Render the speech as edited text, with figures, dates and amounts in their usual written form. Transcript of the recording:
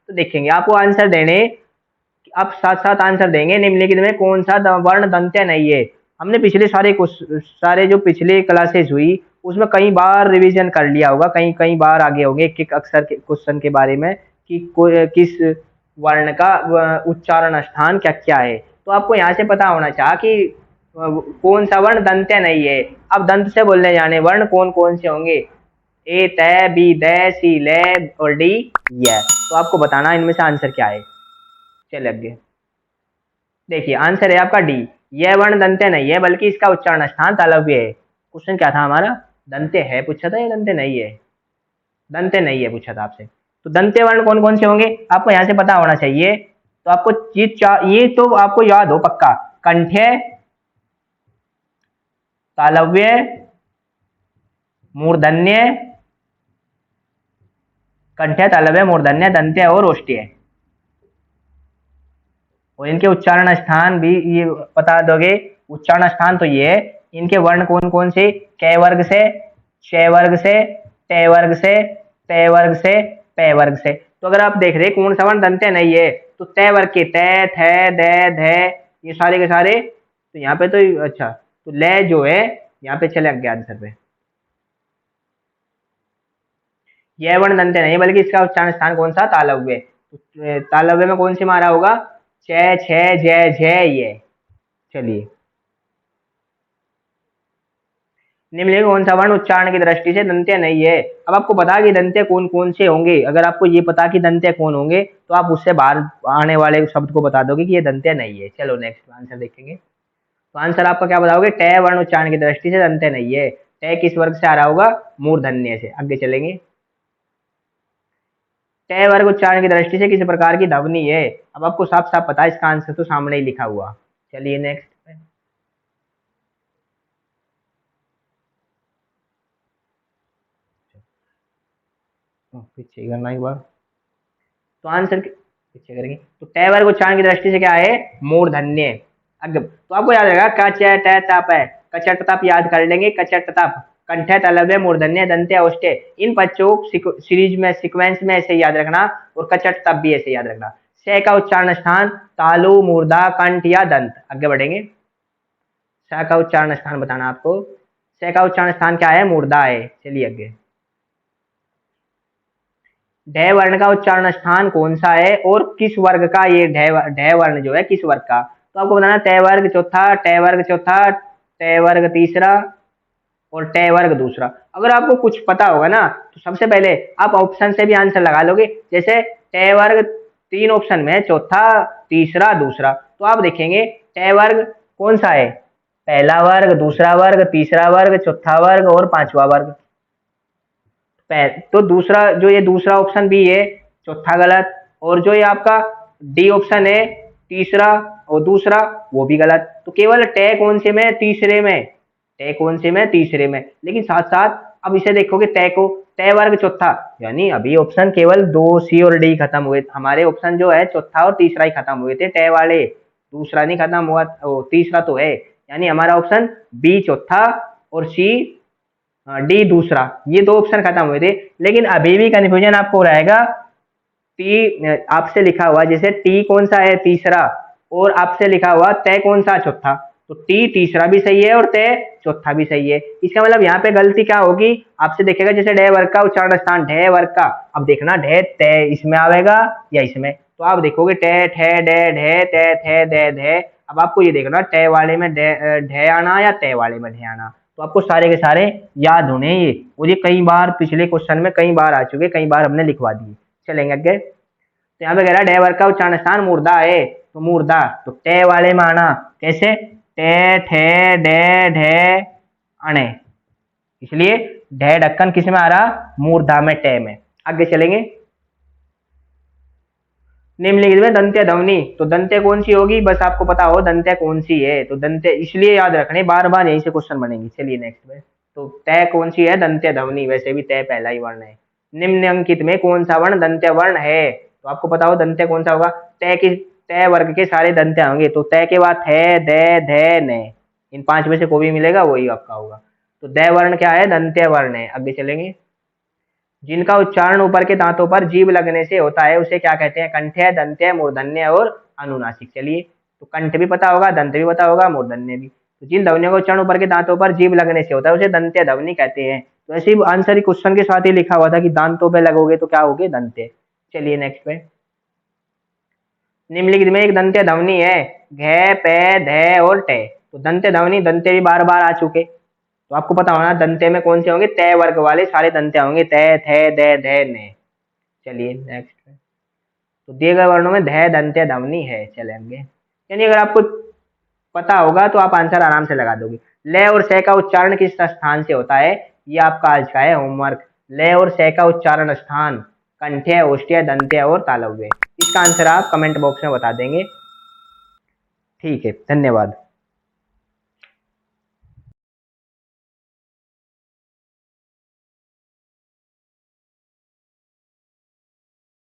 तो देखेंगे आपको आंसर देने, आप साथ साथ आंसर देंगे निम्नलिखित में कौन सा वर्ण दंत्य नहीं है। हमने पिछले सारे जो पिछले क्लासेस हुई उसमें कई बार रिवीजन कर लिया होगा, कई कई बार आगे होंगे एक एक अक्षर के क्वेश्चन के बारे में कि किस वर्ण का उच्चारण स्थान क्या क्या है। तो आपको यहाँ से पता होना चाहिए कि कौन सा वर्ण दंत्य नहीं है। अब दंत से बोलने जाने वर्ण कौन कौन से होंगे, ए तय, बी दै, सी ले और डी य। तो आपको बताना इनमें से आंसर क्या है। चलिए आगे देखिए, आंसर है आपका डी। यह वर्ण दंत्य नहीं है बल्कि इसका उच्चारण स्थान तालव्य है। क्वेश्चन क्या था हमारा, दंत्य है पूछा था या दंत्य नहीं है, दंत्य नहीं है पूछा था आपसे। तो दंत्य वर्ण कौन कौन से होंगे आपको यहाँ से पता होना चाहिए। तो आपको ये तो आपको याद हो पक्का, कंठ्य, तालव्य, मूर्धन्य, कंठ्य, तालव्य, मूर्धन्य, दंत्य और ओष्ठ्य। और इनके उच्चारण स्थान भी ये बता दोगे। उच्चारण स्थान तो ये है, इनके वर्ण कौन कौन से, क वर्ग से, श वर्ग से, ट वर्ग से, त वर्ग से, प वर्ग से। तो अगर आप देख रहे कौन सा वर्ण दंत्य नहीं है तो त वर्ग के त, थ, द, ध, ये सारे के सारे। तो यहाँ पे तो अच्छा, तो ल जो है यहाँ पे चले गया आंसर पे। यह वर्ण दंत्य नहीं बल्कि इसका उच्चारण स्थान कौन सा, तालव्य। तो तालव्य में कौन सी मारा होगा, छ, छ, जय, जय, ये। चलिए, निम्नलिखित कौन सा वर्ण उच्चारण की दृष्टि से दंत्य नहीं है। अब आपको पता कि दंत्य कौन कौन से होंगे, अगर आपको ये पता कि दंत्य कौन होंगे तो आप उससे बाहर आने वाले शब्द को बता दोगे कि ये दंत्य नहीं है। चलो नेक्स्ट आंसर देखेंगे। तो आंसर आपका क्या बताओगे, ट वर्ण उच्चारण की दृष्टि से दंत्य नहीं है। ट किस वर्ग से आ रहा होगा, मूर्धन्य से। आगे चलेंगे, ट वर्ग उच्चारण की दृष्टि से किस प्रकार की ध्वनि है। अब आपको साफ साफ पता है, इसका आंसर तो सामने ही लिखा हुआ। चलिए नेक्स्ट, पीछे करना एक बार। तो आंसर पीछे करेंगे, तो ट वर्ग उच्चारण की दृष्टि से क्या है, मूर्धन्य। अग तो आपको याद रहेगा क च ट तप है, कचट तप याद कर लेंगे, कचट तप, कंठ, तालव्य, मूर्धन्य, दंत्य, ओष्ठ्य। इन बच्चों सीरीज में सीक्वेंस में ऐसे याद रखना, और कचट तप भी ऐसे याद रखना। स का उच्चारण स्थान तालु, मूर्धा, कंठ या दंत। आगे बढ़ेंगे, स का उच्चारण स्थान बताना आपको। स का उच्चारण स्थान क्या है, मूर्धा है। चलिए आगे, ढ वर्ण का उच्चारण स्थान कौन सा है और किस वर्ग का, ये ढ वर्ण जो है किस वर्ग का। तो आपको बताना त वर्ग चौथा, ट वर्ग चौथा, ट वर्ग तीसरा और ट वर्ग दूसरा। अगर आपको कुछ पता होगा ना तो सबसे पहले आप ऑप्शन से भी आंसर लगा लोगे। जैसे ट वर्ग तीन ऑप्शन में, चौथा, तीसरा, दूसरा। तो आप देखेंगे ट वर्ग कौन सा है, पहला वर्ग, दूसरा वर्ग, तीसरा वर्ग, चौथा वर्ग और पांचवा वर्ग। तो दूसरा जो ये दूसरा ऑप्शन भी है, चौथा गलत। और जो ये आपका डी ऑप्शन है तीसरा और दूसरा, वो भी गलत। तो केवल टे कौन से में, तीसरे में, टे कौन से में, तीसरे में। लेकिन साथ साथ अब इसे देखोगे टे को, टे वर्ग चौथा, यानी अभी ऑप्शन केवल दो, सी और डी खत्म हुए। हमारे ऑप्शन जो है चौथा और तीसरा ही खत्म हुए थे टे वाले, दूसरा नहीं खत्म हुआ, तीसरा तो है। यानी हमारा ऑप्शन बी चौथा और सी, डी दूसरा, ये दो ऑप्शन खत्म हुए थे। लेकिन अभी भी कंफ्यूजन आपको रहेगा, टी आपसे लिखा हुआ जैसे टी कौन सा है, तीसरा, और आपसे लिखा हुआ तय कौन सा, चौथा। तो टी तीसरा भी सही है और तय चौथा भी सही है। इसका मतलब यहाँ पे गलती क्या होगी, आपसे देखेगा जैसे ढ वर्ग का उच्चारण स्थान, ढ वर्ग का, अब देखना ढ तय इसमें आवेगा या इसमें। तो आप देखोगे ट ठ ड ढ त थ द ध। अब आपको ये देखना ट वाले में ढ आना या तय वाले में ढ आना। तो आपको सारे के सारे याद होने ये, और ये कई बार पिछले क्वेश्चन में कई बार आ चुके, कई बार हमने लिखवा दिए। चलेंगे आगे, तो यहाँ पे कह रहा है ढ वर्ग का उच्चारण स्थान मूर्धा है। तो मूर्धा तो टे वाले में आना, कैसे, टे ठे डे ढे अणे, इसलिए ढ ढक्कन किस में आ रहा, मूर्धा में, टे में। आगे चलेंगे, निम्नलिखित में दंत्य ध्वनि, तो दंत्य कौन सी होगी, बस आपको पता हो दंत्य कौन सी है। तो दंत्य इसलिए याद रखने, बार बार यहीं से क्वेश्चन बनेंगे। चलिए नेक्स्ट में, तो तय कौन सी है, दंत्य ध्वनि, वैसे भी तय पहला ही वर्ण है। निम्न अंकित में कौन सा वर्ण दंत्य वर्ण है, तो आपको पता हो दंत्य कौन सा होगा, तय की, तय वर्ग के सारे दंत्य होंगे। तो तय के बाद थे, द, ध, न, इन पांच में से कोई भी मिलेगा वही आपका होगा। तो द वर्ण क्या है, दंत्य वर्ण है। आगे चलेंगे, जिनका उच्चारण ऊपर के दांतों पर जीभ लगने से होता है उसे क्या कहते हैं? कंठ्य, दंत्य, मूर्धन्य और अनुनासिक। चलिए, तो कंठ भी पता होगा, दंत भी पता होगा, मूर्धन्य भी। तो जिन ध्वनियों का उच्चारण ऊपर के दांतों पर जीभ लगने से होता है उसे दंत्य ध्वनि कहते हैं। तो ऐसे ही आंसर ही क्वेश्चन के साथ ही लिखा हुआ था कि दांतों पे लगोगे तो क्या होगे? दंत्य। चलिए नेक्स्ट पे, निम्नलिखित में एक दंत्य ध्वनि है, घ, पे, ध और ट। तो दंत्य ध्वनि, दंत्य भी बार बार आ चुके, तो आपको पता होना दंत्य में कौन से होंगे? तय वर्ग वाले सारे दंत्य होंगे, तय, थ, द, ध, न। चलिए नेक्स्ट, तो दिए गए वर्णों में ध दंत्य ध्वनि है। चलेंगे, यानी अगर आपको पता होगा तो आप आंसर आराम से लगा दोगे। ल और स का उच्चारण किस स्थान से होता है? ये आपका आज का है होमवर्क। ल और स का उच्चारण स्थान कंठ्य, ओष्ठ्य, दंत्य और तालव्य। इसका आंसर आप कमेंट बॉक्स में बता देंगे। ठीक है, धन्यवाद।